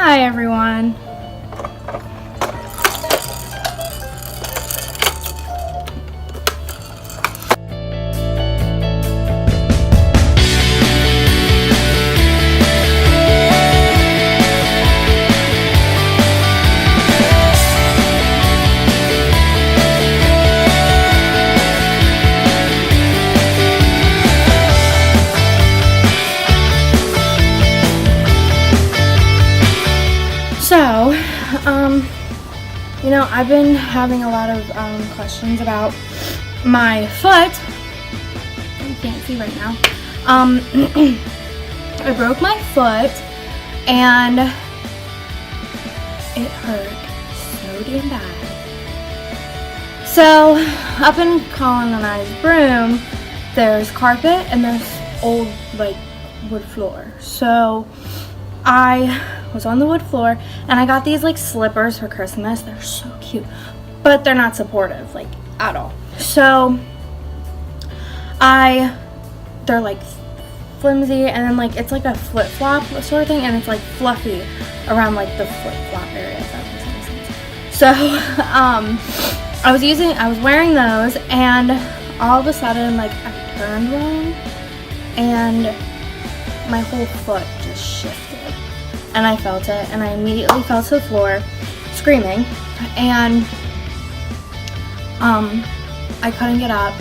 Hi everyone. So, I've been having a lot of questions about my foot. You can't see right now. I broke my foot and it hurt so damn bad. So, up in Colin and I's room, there's carpet and there's old wood floor. So, I was on the wood floor and I got these slippers for Christmas. They're so cute, but they're not supportive at all. So they're flimsy and then it's a flip flop sort of thing, and it's fluffy around the flip flop area, if that makes any sense. So I was wearing those, and all of a sudden I turned wrong and my whole foot just shifted. And I felt it, and I immediately fell to the floor screaming, and I couldn't get up.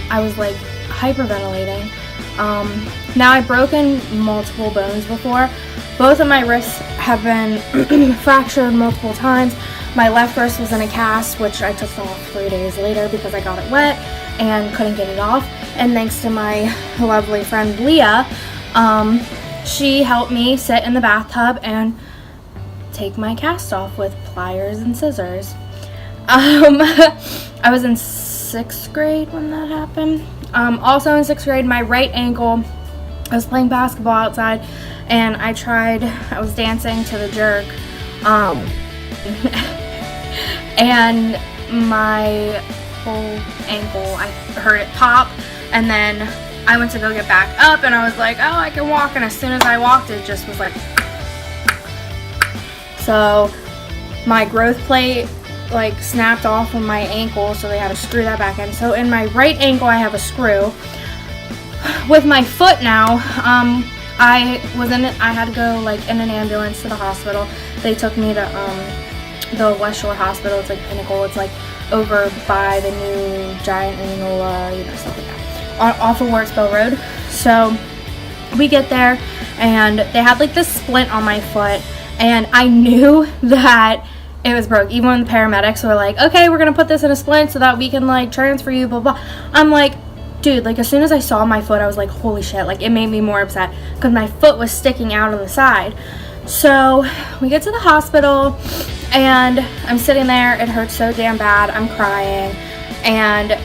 I was hyperventilating. Now I've broken multiple bones before. Both of my wrists have been fractured multiple times. My left wrist was in a cast, which I took off 3 days later because I got it wet and couldn't get it off. And thanks to my lovely friend Leah, she helped me sit in the bathtub and take my cast off with pliers and scissors. I was in 6th grade when that happened. Also in 6th grade, my right ankle, I was playing basketball outside, and I was dancing to the jerk, and my whole ankle, I heard it pop, and then I went to go get back up, and I was like, oh, I can walk, and as soon as I walked, it just was so my growth plate snapped off of my ankle, so they had to screw that back in. So in my right ankle, I have a screw. With my foot now, I had to go in an ambulance to the hospital. They took me to the West Shore Hospital. It's Pinnacle. It's over by the new Giant Angola, stuff like that, off of Wartsville Road. So we get there, and they had this splint on my foot, and I knew that it was broke. Even when the paramedics were okay, we're gonna put this in a splint so that we can transfer you, blah blah. I'm dude, as soon as I saw my foot, I was holy shit. It made me more upset because my foot was sticking out on the side. So we get to the hospital, and I'm sitting there. It hurts so damn bad. I'm crying, and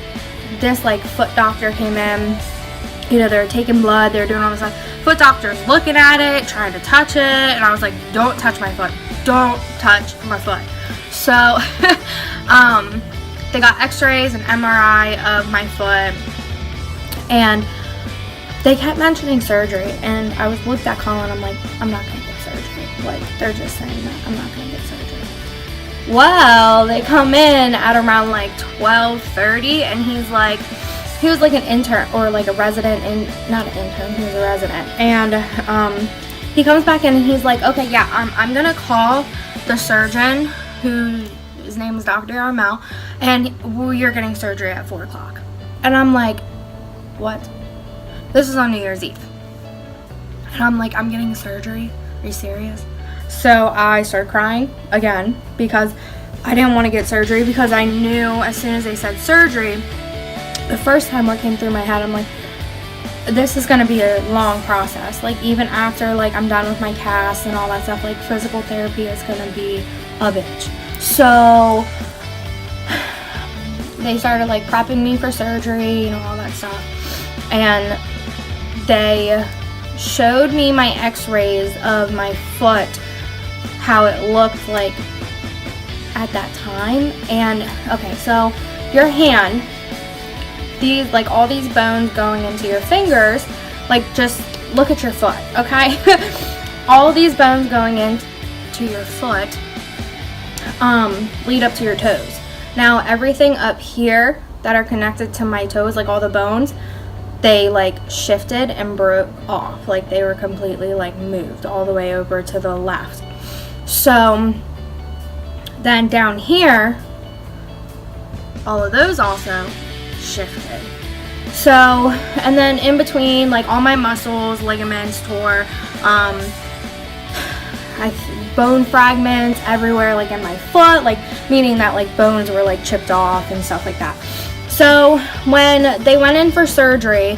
this foot doctor came in. They're taking blood, they're doing all this stuff. Foot doctor's looking at it, trying to touch it, and I was like, don't touch my foot. Don't touch my foot. So they got x-rays and MRI of my foot, and they kept mentioning surgery, and I was looked at Colin, I'm like, I'm not gonna get surgery. They're just saying that I'm not gonna get surgery. Well, they come in at around 12:30, and he was an intern or a resident, and not an intern, he was a resident. And he comes back in, and he's like, okay, yeah, I'm gonna call the surgeon, his name is Dr. Armel, and you're getting surgery at 4 o'clock. And I'm like, what? This is on New Year's Eve. And I'm like, I'm getting surgery? Are you serious? So I started crying again because I didn't want to get surgery, because I knew as soon as they said surgery, the first time what came through my head, I'm like, this is going to be a long process. Even after I'm done with my cast and all that stuff, physical therapy is going to be a bitch. So they started prepping me for surgery, all that stuff. And they showed me my x-rays of my foot, how it looked at that time. And okay, so your hand, these all these bones going into your fingers, just look at your foot, okay? All these bones going in to your foot lead up to your toes. Now everything up here that are connected to my toes, like all the bones, they like shifted and broke off. Like they were completely like moved all the way over to the left. So then down here, all of those also shifted. So, and then in between, like all my muscles, ligaments tore, bone fragments everywhere, like in my foot, like meaning that like bones were like chipped off and stuff like that. So when they went in for surgery,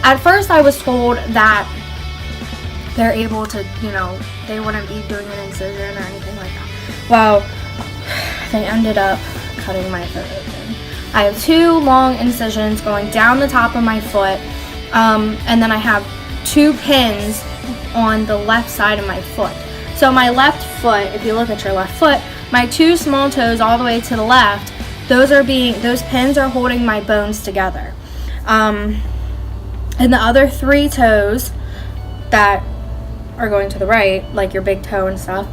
at first I was told that they're able to, you know, they wouldn't be doing an incision or anything like that. Well, they ended up cutting my foot open. I have 2 long incisions going down the top of my foot, and then I have 2 pins on the left side of my foot. So my left foot, if you look at your left foot, my 2 small toes all the way to the left, those pins are holding my bones together. And the other 3 toes that are going to the right, like your big toe and stuff,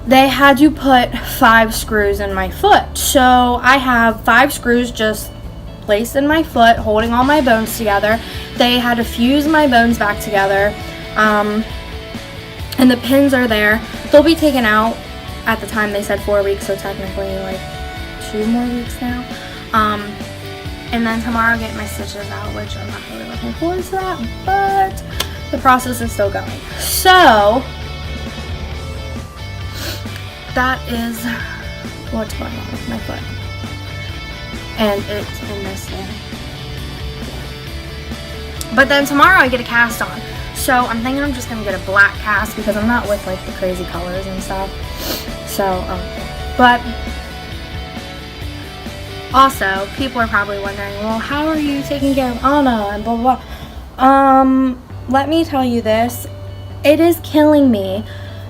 they had to put 5 screws in my foot. So I have 5 screws just placed in my foot, holding all my bones together. They had to fuse my bones back together. And the pins are there. They'll be taken out. At the time they said 4 weeks, so technically like 2 more weeks now. And then tomorrow I'll get my stitches out, which I'm not really looking forward to that, but the process is still going. So that is what's going on with my foot. And it's in this thing. But then tomorrow I get a cast on. So I'm thinking I'm just going to get a black cast because I'm not with like the crazy colors and stuff. So, but also people are probably wondering, well, how are you taking care of Anna and blah, blah, blah. Let me tell you this. It is killing me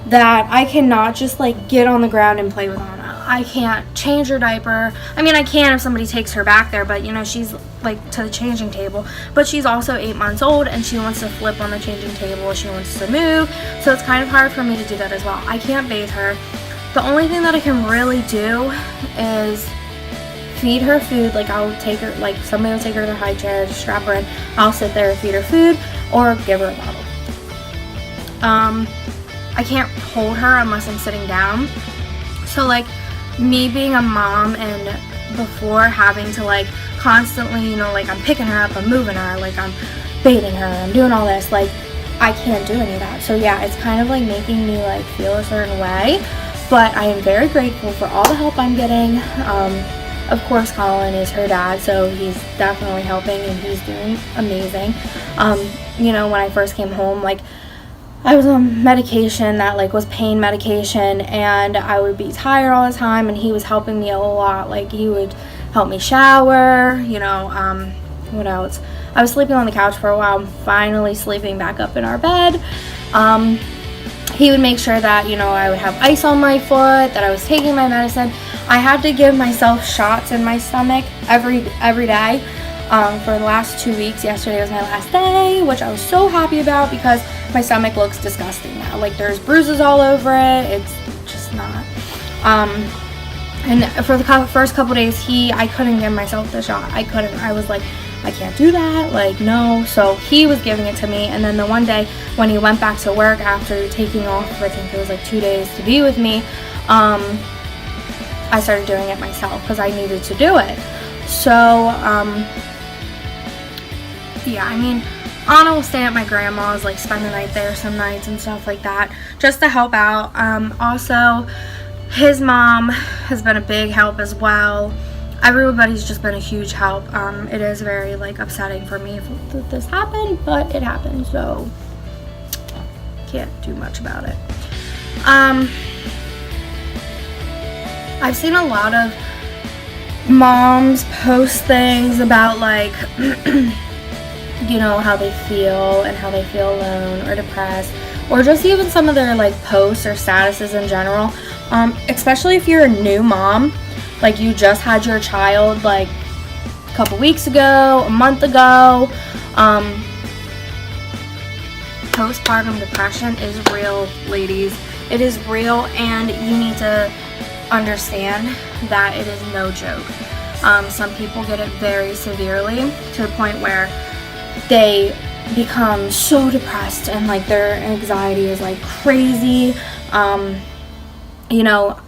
that I cannot just like get on the ground and play with Anna. I can't change her diaper. I mean, I can if somebody takes her back there, but you know, she's like to the changing table. But she's also 8 months old and she wants to flip on the changing table. She wants to move. So it's kind of hard for me to do that as well. I can't bathe her. The only thing that I can really do is feed her food. Like I'll take her, like somebody will take her to the high chair, just strap her in. I'll sit there and feed her food or give her a bottle. I can't hold her unless I'm sitting down. So like me being a mom and before having to like constantly, you know, like I'm picking her up, I'm moving her, like I'm bathing her, I'm doing all this, like I can't do any of that. So yeah, it's kind of like making me like feel a certain way, but I am very grateful for all the help I'm getting. Of course, Colin is her dad, so he's definitely helping and he's doing amazing. You know, when I first came home, like I was on medication that like was pain medication and I would be tired all the time and he was helping me a lot. Like he would help me shower, you know, what else? I was sleeping on the couch for a while. I'm finally sleeping back up in our bed. He would make sure that, you know, I would have ice on my foot, that I was taking my medicine. I had to give myself shots in my stomach every day for the last 2 weeks. Yesterday was my last day, which I was so happy about because my stomach looks disgusting now. Like there's bruises all over it. It's just not. And for the first couple days, I couldn't give myself the shot. I couldn't. I was like, I can't do that. Like, no. So he was giving it to me. And then the one day when he went back to work after taking off, I think it was like 2 days to be with me, I started doing it myself because I needed to do it. So, yeah, I mean, Anna will stay at my grandma's, like spend the night there some nights and stuff like that, just to help out. Also, his mom has been a big help as well. Everybody's just been a huge help. It is very like upsetting for me that this happened, but it happened, so can't do much about it. I've seen a lot of moms post things about like you know, how they feel and how they feel alone or depressed, or just even some of their like posts or statuses in general, especially if you're a new mom, like you just had your child like a couple weeks ago, a month ago. postpartum depression is real, ladies. It is real, and you need to understand that it is no joke. Some people get it very severely to the point where they become so depressed and like their anxiety is like crazy. You know,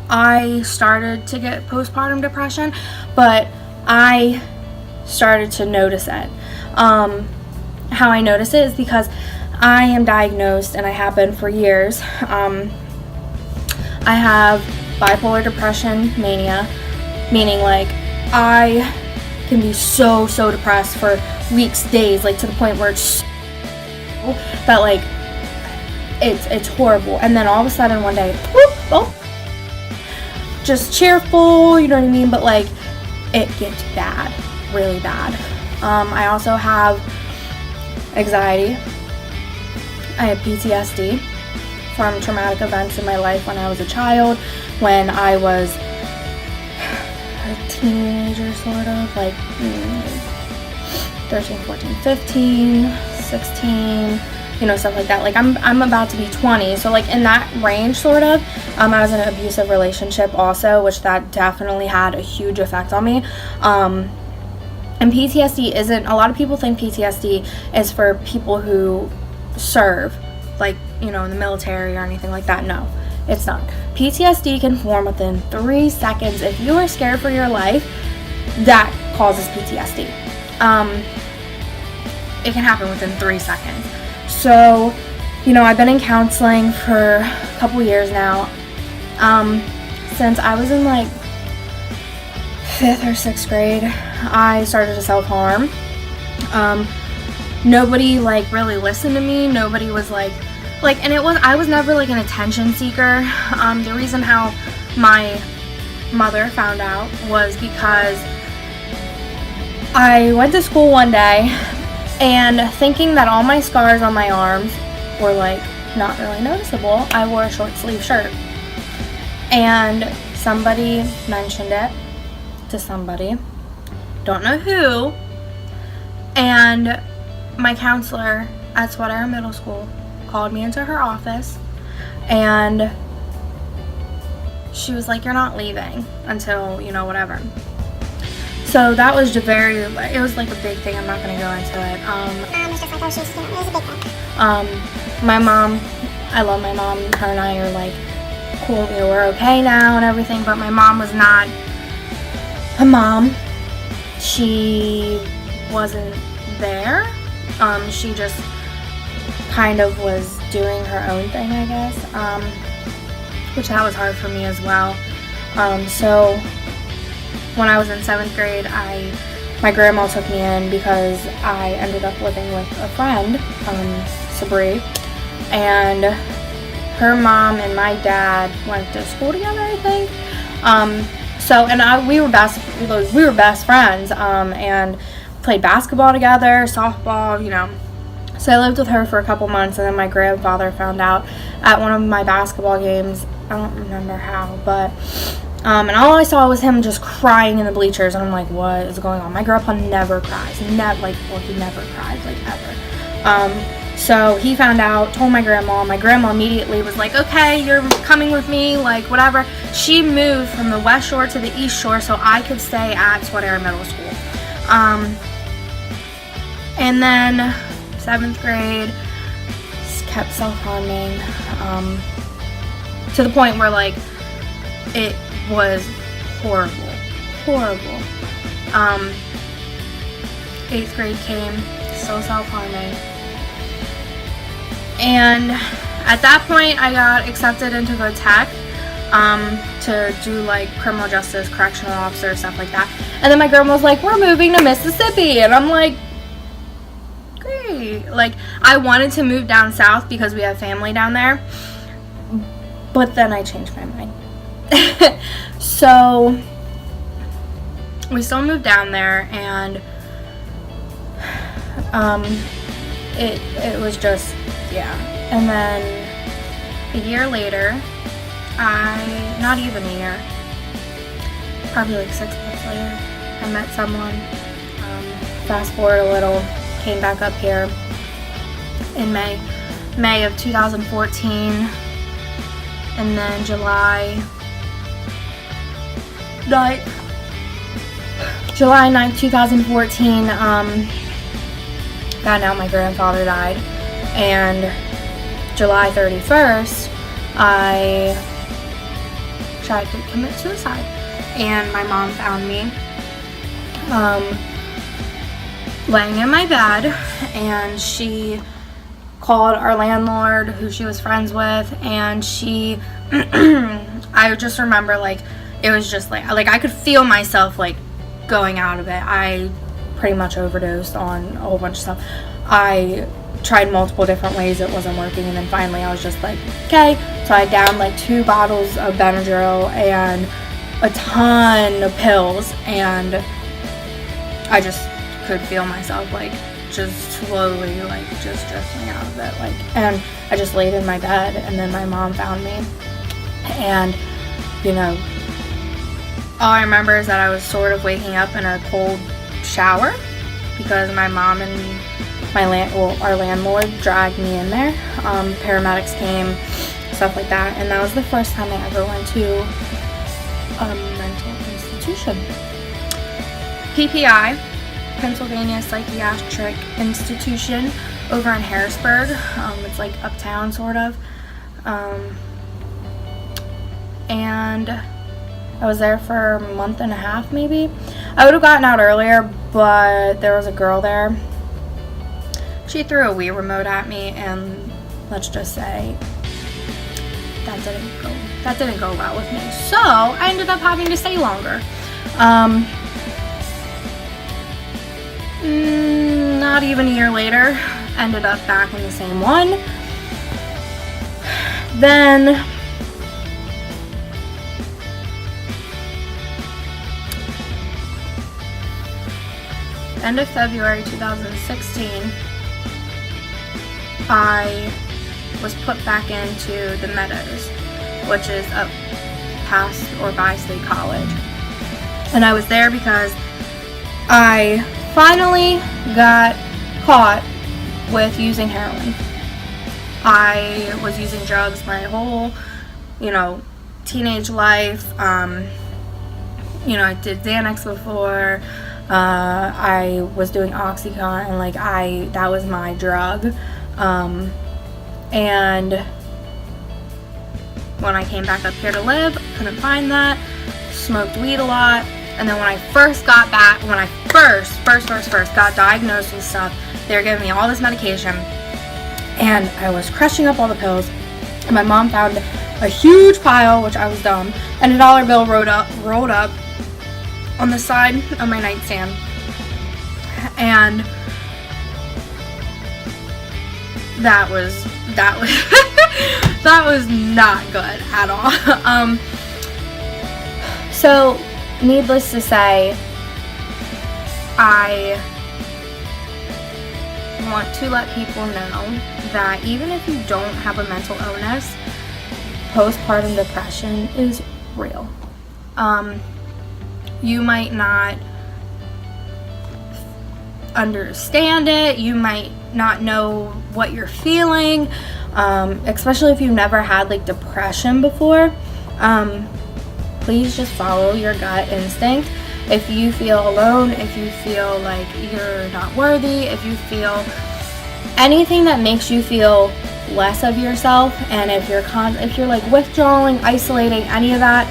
I started to get postpartum depression, but I started to notice it. How I notice it is because I am diagnosed, and I have been for years. I have bipolar depression mania, meaning like I can be so depressed for weeks, days, like to the point where it's that like it's horrible. And then all of a sudden one day, whoop, oh, just cheerful, you know what I mean? But like it gets bad, really bad. I also have anxiety. I have PTSD from traumatic events in my life when I was a child, when I was a teenager, sort of, like 13, 14, 15, 16, you know, stuff like that. Like I'm about to be 20, so like in that range, sort of. I was in an abusive relationship also, which that definitely had a huge effect on me. And PTSD isn't, a lot of people think PTSD is for people who serve, like, you know, in the military or anything like that. No, it's not. PTSD can form within 3 seconds. If you are scared for your life, that causes PTSD. It can happen within 3 seconds. So, you know, I've been in counseling for a couple years now. Since I was in like 5th or 6th grade, I started to self-harm. Nobody like really listened to me. Nobody was like, and I was never like an attention seeker. The reason how my mother found out was because I went to school one day and thinking that all my scars on my arms were like not really noticeable, I wore a short sleeve shirt. And somebody mentioned it to somebody, don't know who, and my counselor at Sweaterra Middle School called me into her office, and she was like, you're not leaving until, you know, whatever. So that was just it was like a big thing. I'm not going to go into it. It's just like, oh, it was a big thing. My mom, I love my mom. Her and I are like cool, you know, we're okay now and everything, but my mom was not a mom. She wasn't there. She just kind of was doing her own thing, I guess, which that was hard for me as well. So when I was in 7th grade, my grandma took me in because I ended up living with a friend, Sabri, and her mom and my dad went to school together, I think. We were best friends, and played basketball together, softball, you know. So I lived with her for a couple months, and then my grandfather found out at one of my basketball games. I don't remember how, but and all I saw was him just crying in the bleachers, and I'm like, what is going on? My grandpa never cries, he never cried, like, ever. So he found out, told my grandma. My grandma immediately was like, okay, you're coming with me, like, whatever. She moved from the West Shore to the East Shore so I could stay at Sweaterra Middle School. And then 7th grade, kept self-harming, to the point where, like, it was horrible. 8th grade came, still self-harming. And at that point, I got accepted into the tech, to do like criminal justice, correctional officer, stuff like that. And then my grandma was like, we're moving to Mississippi. And I'm like, great. Like, I wanted to move down south because we have family down there. But then I changed my mind. So we still moved down there, and it was just, yeah. And then a year later, not even a year, probably like 6 months later, I met someone. Fast forward a little, came back up here in May. May of 2014, and then July 9th, 2014, found out my grandfather died, and July 31st, I tried to commit suicide, and my mom found me laying in my bed, and she called our landlord, who she was friends with, and she I just remember, like, it was just like I could feel myself like going out of it. I pretty much overdosed on a whole bunch of stuff. I tried multiple different ways, it wasn't working, and then finally I was just like, okay. So I downed like 2 bottles of Benadryl and a ton of pills, and I just could feel myself like just slowly like just drifting out of it, like, and I just laid in my bed, and then my mom found me, and you know, all I remember is that I was sort of waking up in a cold shower because my mom and our landlord dragged me in there. Paramedics came, stuff like that, and that was the first time I ever went to a mental institution. PPI, Pennsylvania Psychiatric Institution, over in Harrisburg. It's like uptown, sort of. And I was there for a month and a half, maybe. I would have gotten out earlier, but there was a girl there. She threw a Wii remote at me, and let's just say that didn't go well with me. So I ended up having to stay longer. Not even a year later, ended up back in the same one. Then end of February 2016, I was put back into the Meadows, which is up past or by State College. And I was there because I finally got caught with using heroin. I was using drugs my whole, teenage life. I did Xanax before. I was doing Oxycontin, and that was my drug. And when I came back up here to live, couldn't find that. Smoked weed a lot. And then when I first got back, when I first got diagnosed with stuff, they were giving me all this medication, and I was crushing up all the pills, and my mom found a huge pile, which I was dumb, and a $1 bill rolled up on the side of my nightstand. And that was that was not good at all. So needless to say, I want to let people know that even if you don't have a mental illness, postpartum depression is real. You might not understand it, you might not know what you're feeling, especially if you've never had depression before. Please just follow your gut instinct. If you feel alone, if you feel like you're not worthy, if you feel anything that makes you feel less of yourself, and if you're withdrawing, isolating, any of that,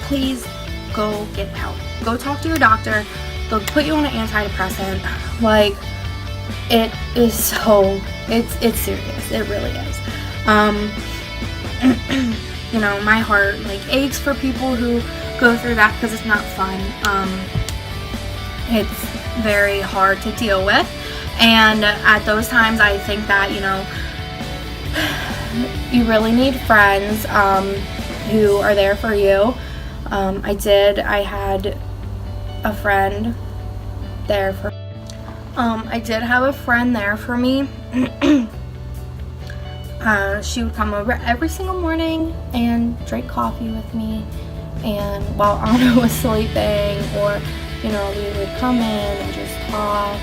please go get help. Go talk to your doctor. They'll put you on an antidepressant. It's serious. It really is. My heart aches for people who go through that because it's not fun. It's very hard to deal with, and at those times I think that you really need friends who are there for you. I had a friend there for I did have a friend there for me. She would come over every single morning and drink coffee with me, and while Anna was sleeping, or we would come in and just talk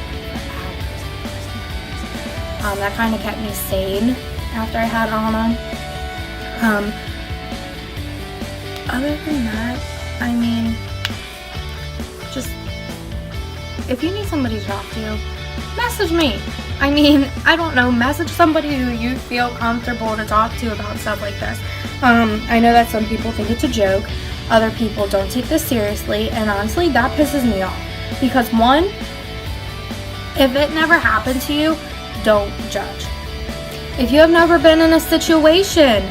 for That kind of kept me sane after I had Anna. Other than that, I mean, just, if you need somebody to talk to, message me. I mean, I don't know, message somebody who you feel comfortable to talk to about stuff like this. I know that some people think it's a joke. Other people don't take this seriously, and honestly, that pisses me off. Because one, if it never happened to you, don't judge. If you have never been in a situation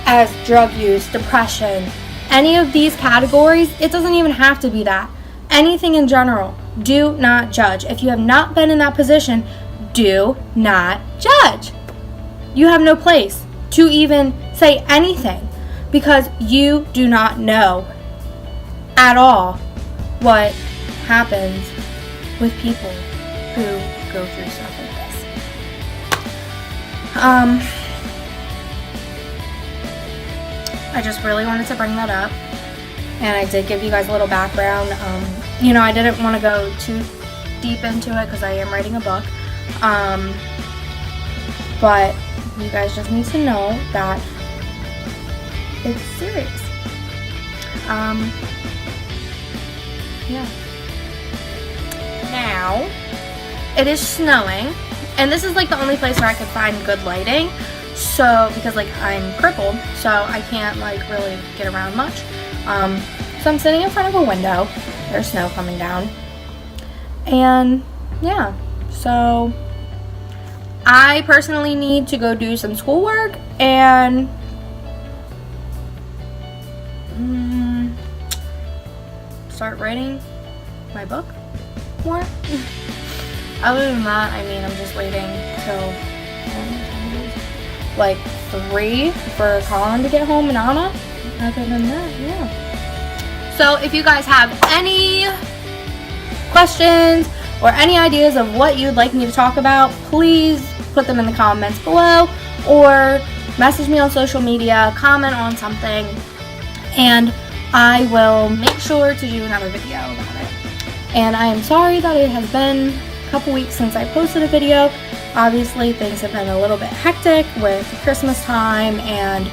as drug use, depression, any of these categories, it doesn't even have to be that. Anything in general, do not judge. If you have not been in that position, do not judge. You have no place to even say anything because you do not know at all what happens with people who go through stuff like this. I just really wanted to bring that up, and I did give you guys a little background. I didn't want to go too deep into it because I am writing a book, but you guys just need to know that it's serious. Yeah. Now, it is snowing, and this is like the only place where I could find good lighting. So, because like I'm crippled, so I can't like really get around much. So I'm sitting in front of a window. There's snow coming down. And yeah, so I personally need to go do some schoolwork and start writing my book more. Other than that, I mean, I'm just waiting till like 3 for Colin to get home and Anna. Other than that, yeah. So if you guys have any questions or any ideas of what you'd like me to talk about, please put them in the comments below or message me on social media, comment on something, and I will make sure to do another video about it. And I am sorry that it has been a couple weeks since I posted a video. Obviously, things have been a little bit hectic with Christmas time and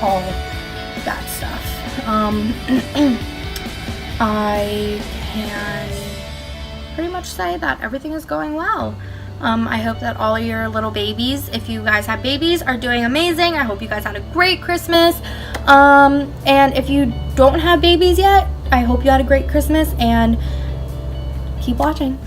all that stuff. I can pretty much say that everything is going well. I hope that all of your little babies, if you guys have babies, are doing amazing. I hope you guys had a great Christmas. And if you don't have babies yet, I hope you had a great Christmas, and keep watching.